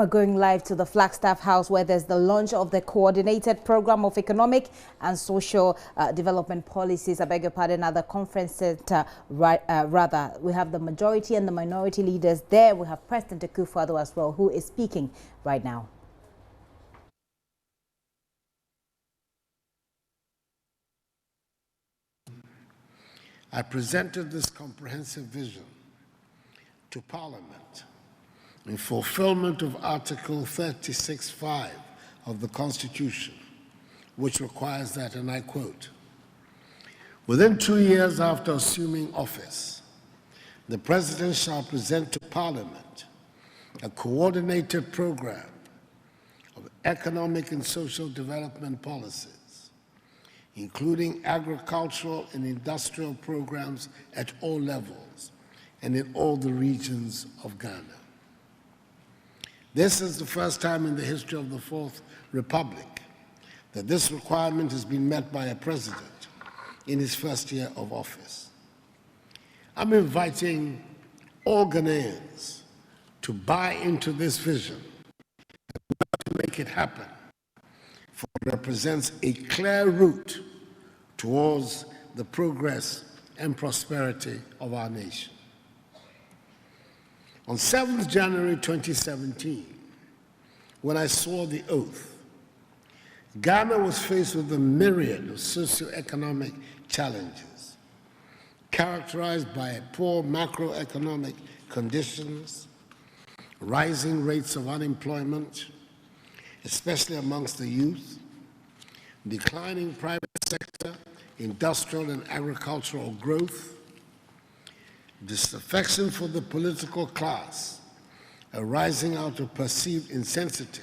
We're going live to the Flagstaff House, where there's the launch of the Coordinated Program of Economic and Social Development Policies. I beg your pardon, at the conference center, rather. We have the majority and the minority leaders there. We have President Akufo-Addo as well, who is speaking right now. I presented this comprehensive vision to Parliament in fulfillment of Article 36(5) of the Constitution, which requires that, and I quote, "Within 2 years after assuming office, the President shall present to Parliament a coordinated program of economic and social development policies, including agricultural and industrial programs at all levels and in all the regions of Ghana." This is the first time in the history of the Fourth Republic that this requirement has been met by a president in his first year of office. I'm inviting all Ghanaians to buy into this vision and to make it happen, for it represents a clear route towards the progress and prosperity of our nation. On 7th January 2017, when I swore the oath, Ghana was faced with a myriad of socio-economic challenges, characterized by poor macroeconomic conditions, rising rates of unemployment, especially amongst the youth, declining private sector, industrial and agricultural growth, disaffection for the political class arising out of perceived insensitivity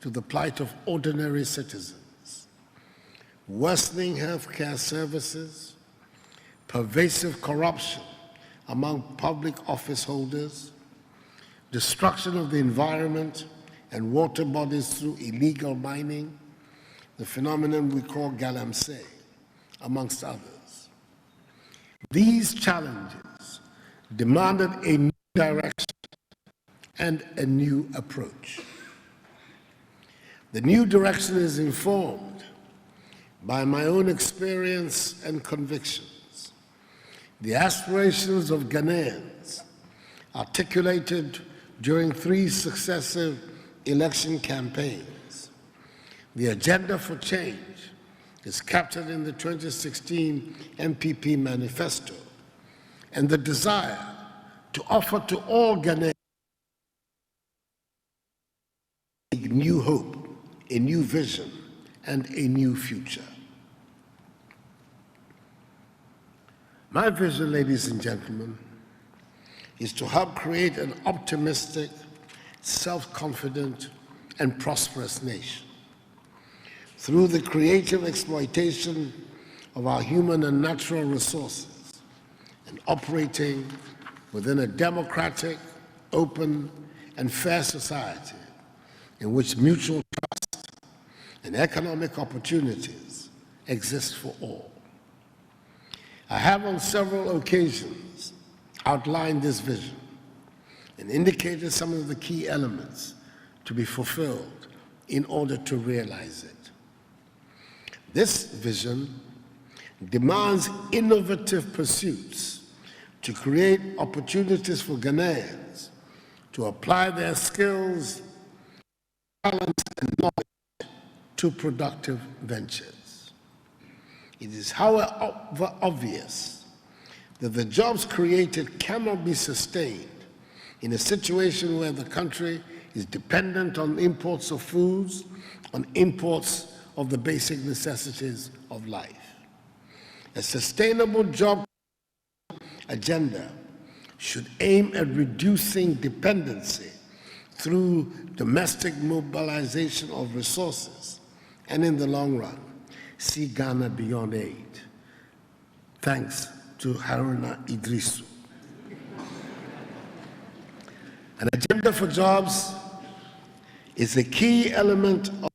to the plight of ordinary citizens, worsening healthcare services, pervasive corruption among public office holders, destruction of the environment and water bodies through illegal mining, the phenomenon we call galamsey, amongst others. These challenges demanded a new direction and a new approach. The new direction is informed by my own experience and convictions, the aspirations of Ghanaians articulated during 3 successive election campaigns. The agenda for change is captured in the 2016 MPP manifesto, and the desire to offer to all Ghanaians a new hope, a new vision, and a new future. My vision, ladies and gentlemen, is to help create an optimistic, self-confident, and prosperous nation through the creative exploitation of our human and natural resources and operating within a democratic, open, and fair society in which mutual trust and economic opportunities exist for all. I have on several occasions outlined this vision and indicated some of the key elements to be fulfilled in order to realize it. This vision demands innovative pursuits to create opportunities for Ghanaians to apply their skills, talents, and knowledge to productive ventures. It is, however, obvious that the jobs created cannot be sustained in a situation where the country is dependent on imports of foods, on imports of the basic necessities of life. A sustainable job agenda should aim at reducing dependency through domestic mobilization of resources and, in the long run, see Ghana beyond aid. Thanks to Haruna Idrisu. An agenda for jobs is a key element of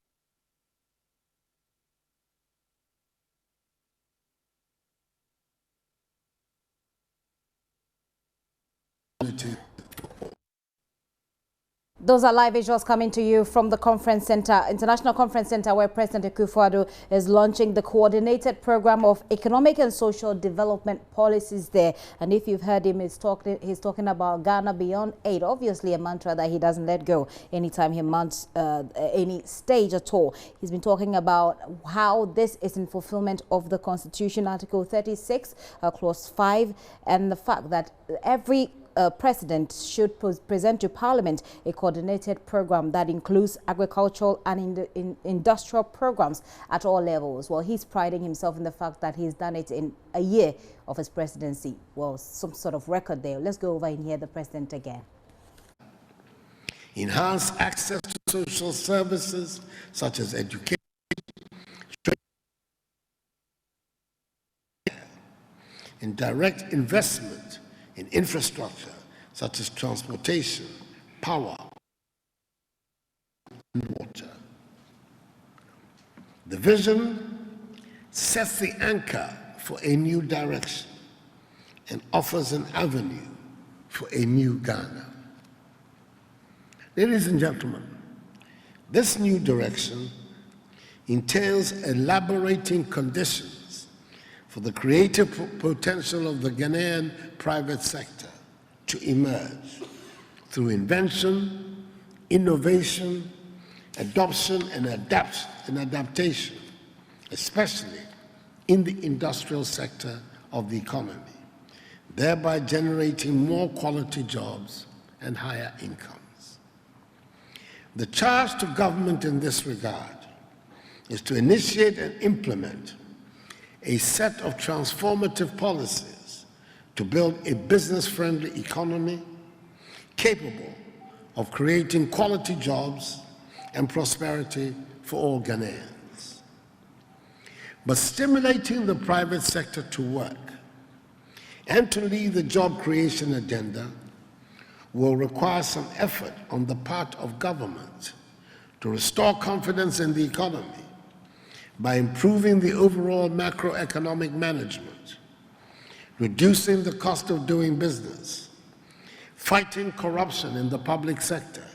Those are live visuals coming to you from the conference center, International Conference Center, where President Akufo-Addo is launching the coordinated program of economic and social development policies there. And if you've heard him, he's talking about Ghana beyond aid, obviously a mantra that he doesn't let go anytime he mounts any stage at all. He's been talking about how this is in fulfillment of the Constitution, Article 36, Clause 5, and the fact that every president should present to Parliament a coordinated program that includes agricultural and industrial programs at all levels. Well, he's priding himself in the fact that he's done it in a year of his presidency. Well, some sort of record there. Let's go over and hear the president again. Enhance access to social services such as education, and direct investment in infrastructure such as transportation, power, and water. The vision sets the anchor for a new direction and offers an avenue for a new Ghana. Ladies and gentlemen, this new direction entails elaborating conditions for the creative potential of the Ghanaian private sector to emerge through invention, innovation, adoption, and adaptation, especially in the industrial sector of the economy, thereby generating more quality jobs and higher incomes. The charge to government in this regard is to initiate and implement a set of transformative policies to build a business-friendly economy capable of creating quality jobs and prosperity for all Ghanaians. But stimulating the private sector to work and to lead the job creation agenda will require some effort on the part of government to restore confidence in the economy by improving the overall macroeconomic management, reducing the cost of doing business, fighting corruption in the public sector,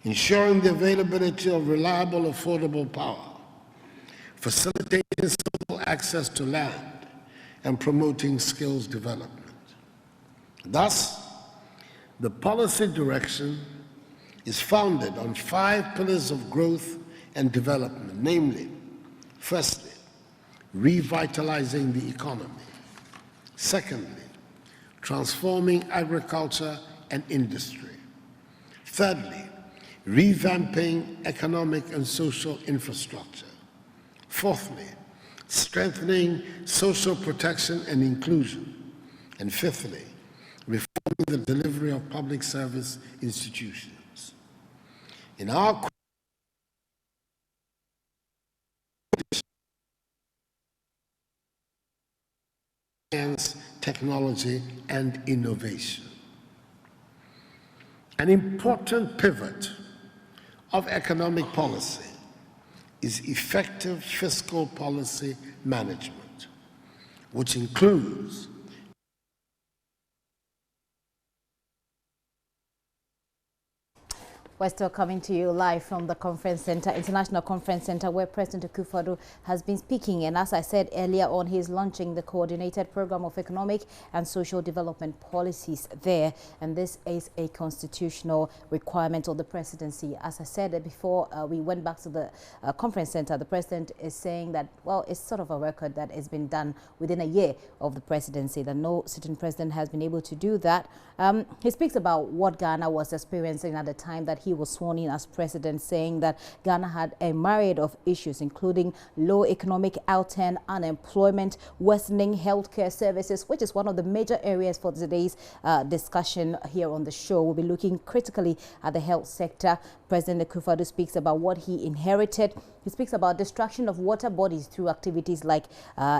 ensuring the availability of reliable, affordable power, facilitating social access to land, and promoting skills development. Thus, the policy direction is founded on 5 pillars of growth and development, namely, firstly, revitalizing the economy. Secondly, transforming agriculture and industry. Thirdly, revamping economic and social infrastructure. Fourthly, strengthening social protection and inclusion. And fifthly, reforming the delivery of public service institutions. In our science, technology, and innovation. An important pivot of economic policy is effective fiscal policy management, which includes We're still coming to you live from the Conference Center, International Conference Center, where President Akufo-Addo has been speaking. And as I said earlier on, he's launching the coordinated program of economic and social development policies there. And this is a constitutional requirement of the presidency. As I said before, we went back to the Conference Center. The president is saying that, well, it's sort of a record that has been done within a year of the presidency, that no sitting president has been able to do that. He speaks about what Ghana was experiencing at the time that he was sworn in as president, saying that Ghana had a myriad of issues, including low economic outturn, unemployment, worsening healthcare services, which is one of the major areas for today's discussion here on the show. We'll be looking critically at the health sector. President Akufo-Addo speaks about what he inherited. He speaks about destruction of water bodies through activities like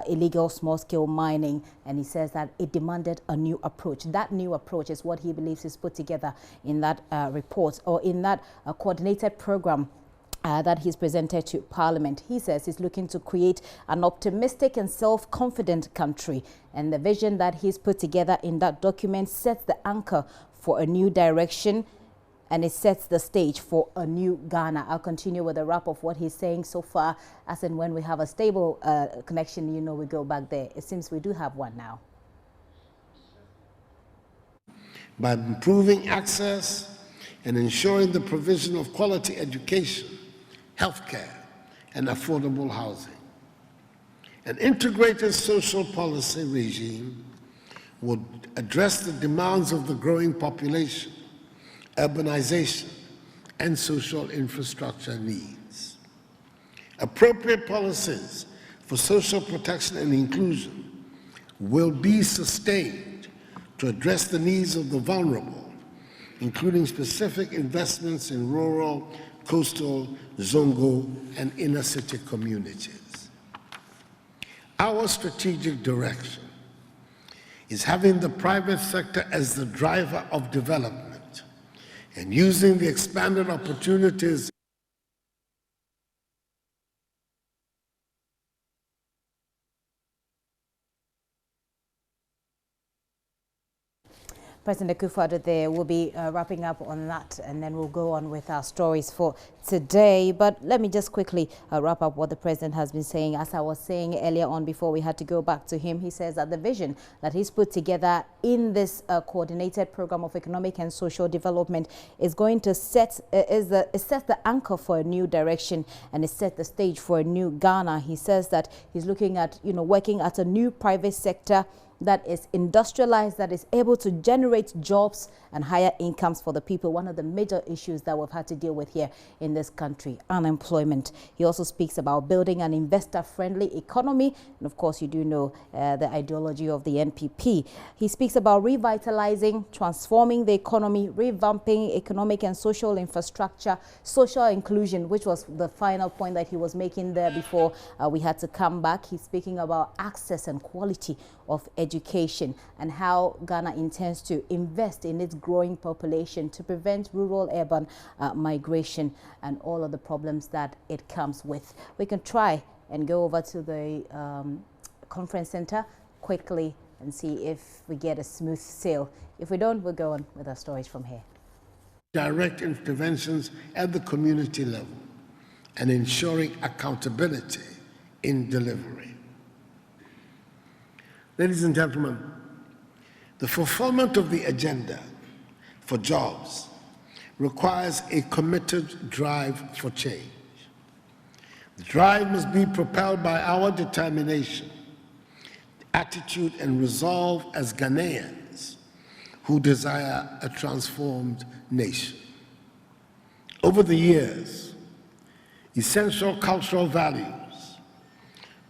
illegal small-scale mining, and he says that it demanded a new approach. That new approach is what he believes is put together in that report, or in that coordinated program that he's presented to Parliament. He says he's looking to create an optimistic and self-confident country, and the vision that he's put together in that document sets the anchor for a new direction and it sets the stage for a new Ghana. I'll continue with a wrap of what he's saying so far, as in when we have a stable connection, you know, we go back there. It seems we do have one now. By improving access and ensuring the provision of quality education, healthcare, and affordable housing. An integrated social policy regime would address the demands of the growing population, urbanization, and social infrastructure needs. Appropriate policies for social protection and inclusion will be sustained to address the needs of the vulnerable, including specific investments in rural, coastal, zongo, and inner city communities. Our strategic direction is having the private sector as the driver of development and using the expanded opportunities President Akufo-Addo there. We'll be wrapping up on that, and then we'll go on with our stories for today. But let me just quickly wrap up what the president has been saying. As I was saying earlier on, before we had to go back to him, he says that the vision that he's put together in this coordinated program of economic and social development is going to set the anchor for a new direction, and it set the stage for a new Ghana. He says that he's looking at, you know, working at a new private sector that is industrialized, that is able to generate jobs and higher incomes for the people. One of the major issues that we've had to deal with here in this country, unemployment. He also speaks about building an investor-friendly economy. And of course, you do know the ideology of the NPP. He speaks about revitalizing, transforming the economy, revamping economic and social infrastructure, social inclusion, which was the final point that he was making there before we had to come back. He's speaking about access and quality of education and how Ghana intends to invest in its growing population to prevent rural-urban migration and all of the problems that it comes with. We can try and go over to the conference center quickly and see if we get a smooth sail. If we don't, we'll go on with our stories from here. Direct interventions at the community level and ensuring accountability in delivery. Ladies and gentlemen, the fulfillment of the agenda for jobs requires a committed drive for change. The drive must be propelled by our determination, attitude, and resolve as Ghanaians who desire a transformed nation. Over the years, essential cultural values,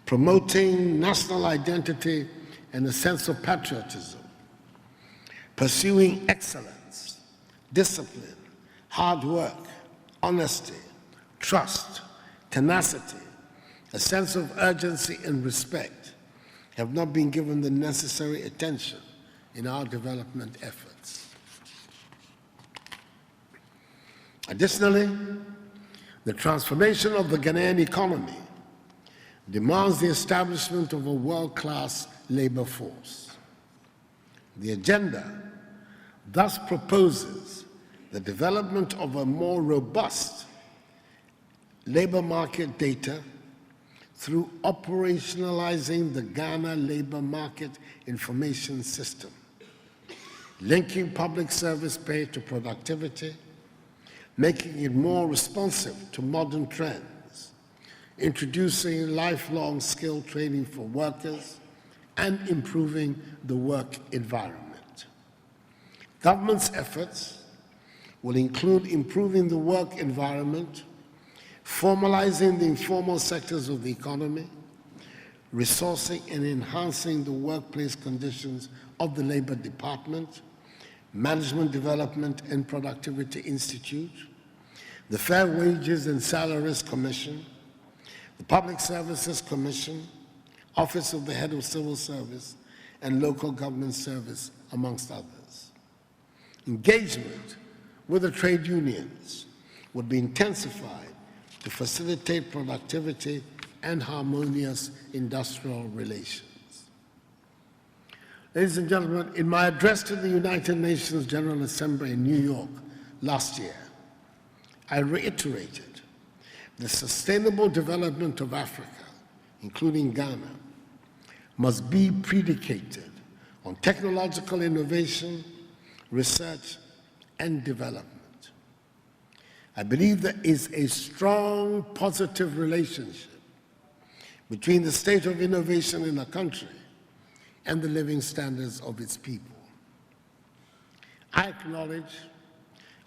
promoting national identity and a sense of patriotism, pursuing excellence, discipline, hard work, honesty, trust, tenacity, a sense of urgency and respect have not been given the necessary attention in our development efforts. Additionally, the transformation of the Ghanaian economy demands the establishment of a world-class labor force. The agenda thus proposes the development of a more robust labor market data through operationalizing the Ghana Labor Market Information System, linking public service pay to productivity, making it more responsive to modern trends, introducing lifelong skill training for workers, and improving the work environment. Government's efforts will include improving the work environment, formalizing the informal sectors of the economy, resourcing and enhancing the workplace conditions of the Labor Department, Management Development and Productivity Institute, the Fair Wages and Salaries Commission, the Public Services Commission, Office of the Head of Civil Service, and Local Government Service, amongst others. Engagement with the trade unions would be intensified to facilitate productivity and harmonious industrial relations. Ladies and gentlemen, in my address to the United Nations General Assembly in New York last year, I reiterated the sustainable development of Africa, including Ghana, must be predicated on technological innovation, research, and development. I believe there is a strong positive relationship between the state of innovation in a country and the living standards of its people. I acknowledge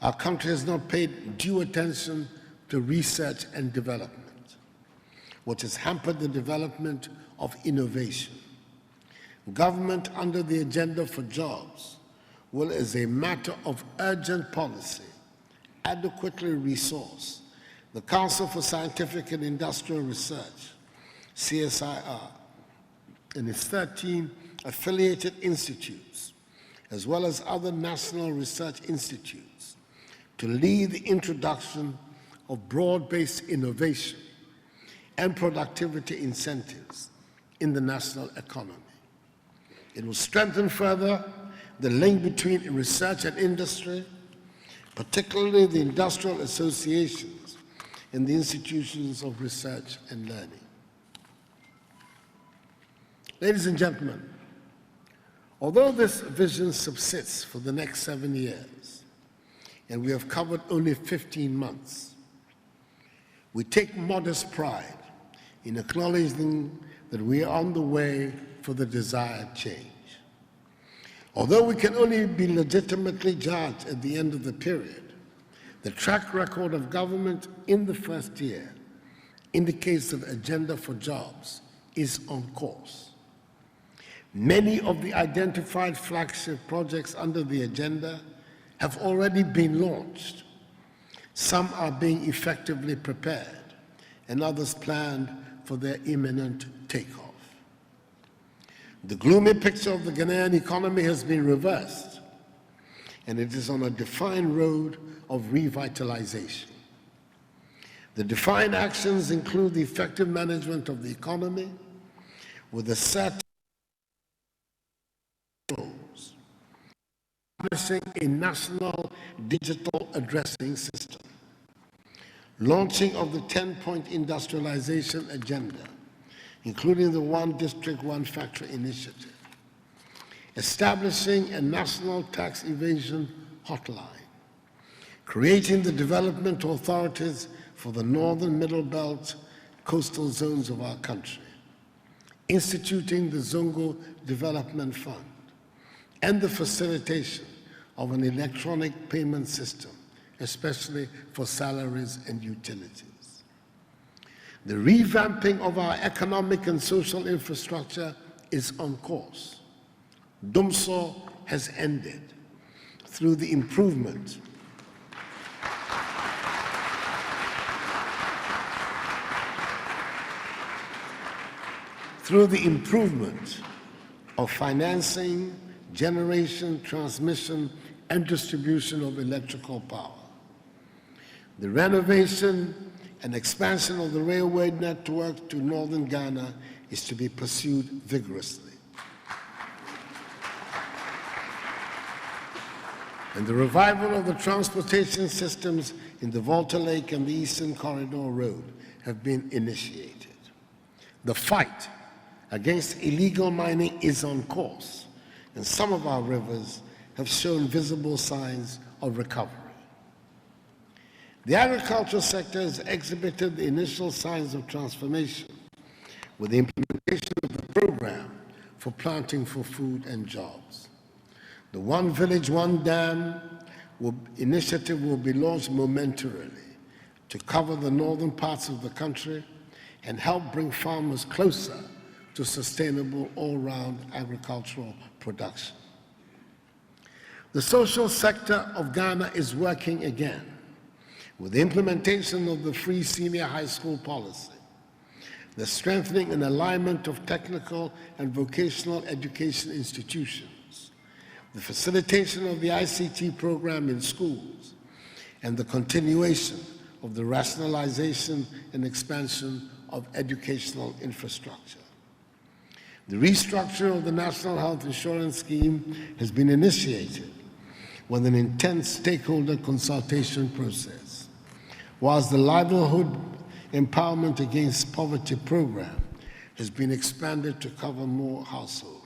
our country has not paid due attention to research and development, which has hampered the development of innovation. Government under the agenda for jobs will, as a matter of urgent policy, adequately resource the Council for Scientific and Industrial Research, CSIR, and its 13 affiliated institutes, as well as other national research institutes, to lead the introduction of broad-based innovation and productivity incentives in the national economy. It will strengthen further the link between research and industry, particularly the industrial associations and the institutions of research and learning. Ladies and gentlemen, although this vision subsists for the next 7 years, and we have covered only 15 months, we take modest pride in acknowledging that we are on the way for the desired change. Although we can only be legitimately judged at the end of the period, the track record of government in the first year indicates that the agenda for jobs is on course. Many of the identified flagship projects under the agenda have already been launched. Some are being effectively prepared, and others planned for their imminent takeoff. The gloomy picture of the Ghanaian economy has been reversed, and it is on a defined road of revitalization. The defined actions include the effective management of the economy with a set goals, establishing a national digital addressing system, launching of the 10-point industrialization agenda, including the One District, One Factory initiative, establishing a national tax evasion hotline, creating the development authorities for the northern middle belt coastal zones of our country, instituting the Zongo Development Fund, and the facilitation of an electronic payment system, especially for salaries and utilities. The revamping of our economic and social infrastructure is on course. Dumso has ended through the improvement of financing, generation, transmission, and distribution of electrical power. The renovation and expansion of the railway network to northern Ghana is to be pursued vigorously. And the revival of the transportation systems in the Volta Lake and the Eastern Corridor Road have been initiated. The fight against illegal mining is on course, and some of our rivers have shown visible signs of recovery. The agricultural sector has exhibited the initial signs of transformation with the implementation of the program for planting for food and jobs. The One Village, One Dam initiative will be launched momentarily to cover the northern parts of the country and help bring farmers closer to sustainable all-round agricultural production. The social sector of Ghana is working again with the implementation of the free senior high school policy, the strengthening and alignment of technical and vocational education institutions, the facilitation of the ICT program in schools, and the continuation of the rationalization and expansion of educational infrastructure. The restructure of the National Health Insurance Scheme has been initiated with an intense stakeholder consultation process, whilst the Livelihood Empowerment Against Poverty program has been expanded to cover more households.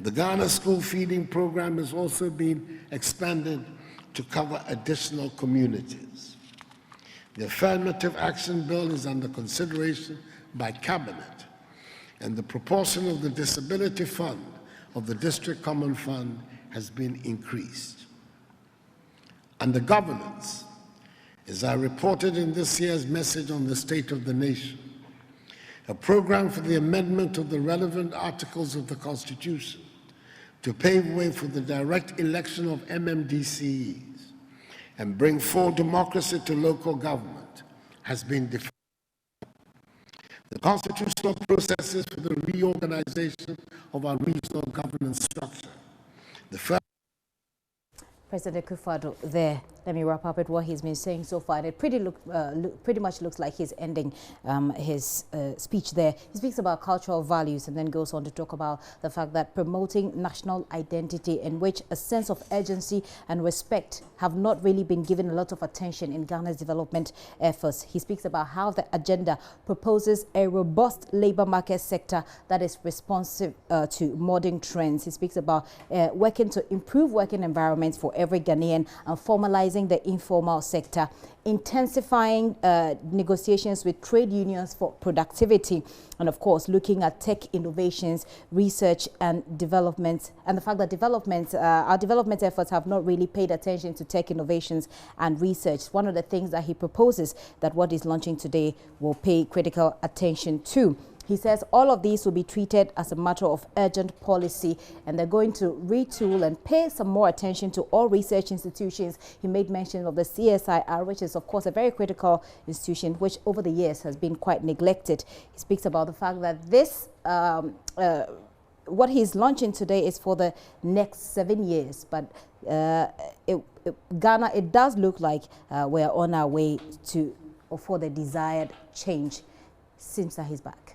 The Ghana School Feeding Program has also been expanded to cover additional communities. The Affirmative Action Bill is under consideration by Cabinet, and the proportion of the Disability Fund of the District Common Fund has been increased. Under governance, as I reported in this year's message on the State of the Nation, a program for the amendment of the relevant articles of the Constitution to pave way for the direct election of MMDCEs and bring full democracy to local government has been defined. The constitutional processes for the reorganization of our regional governance structure. The first President Akufo-Addo there. Let me wrap up with what he's been saying so far. And it pretty much looks like he's ending his speech there. He speaks about cultural values and then goes on to talk about the fact that promoting national identity, in which a sense of urgency and respect have not really been given a lot of attention in Ghana's development efforts. He speaks about how the agenda proposes a robust labor market sector that is responsive to modern trends. He speaks about working to improve working environments for every Ghanaian and formalizing the informal sector, intensifying negotiations with trade unions for productivity, and of course looking at tech innovations, research and development, and the fact that our development efforts have not really paid attention to tech innovations and research. One of the things that he proposes that what he's launching today will pay critical attention to. He says all of these will be treated as a matter of urgent policy, and they're going to retool and pay some more attention to all research institutions. He made mention of the CSIR, which is of course a very critical institution, which over the years has been quite neglected. He speaks about the fact that this what he's launching today is for the next 7 years, but Ghana, it does look like we're on our way to or for the desired change. Seems that he's back.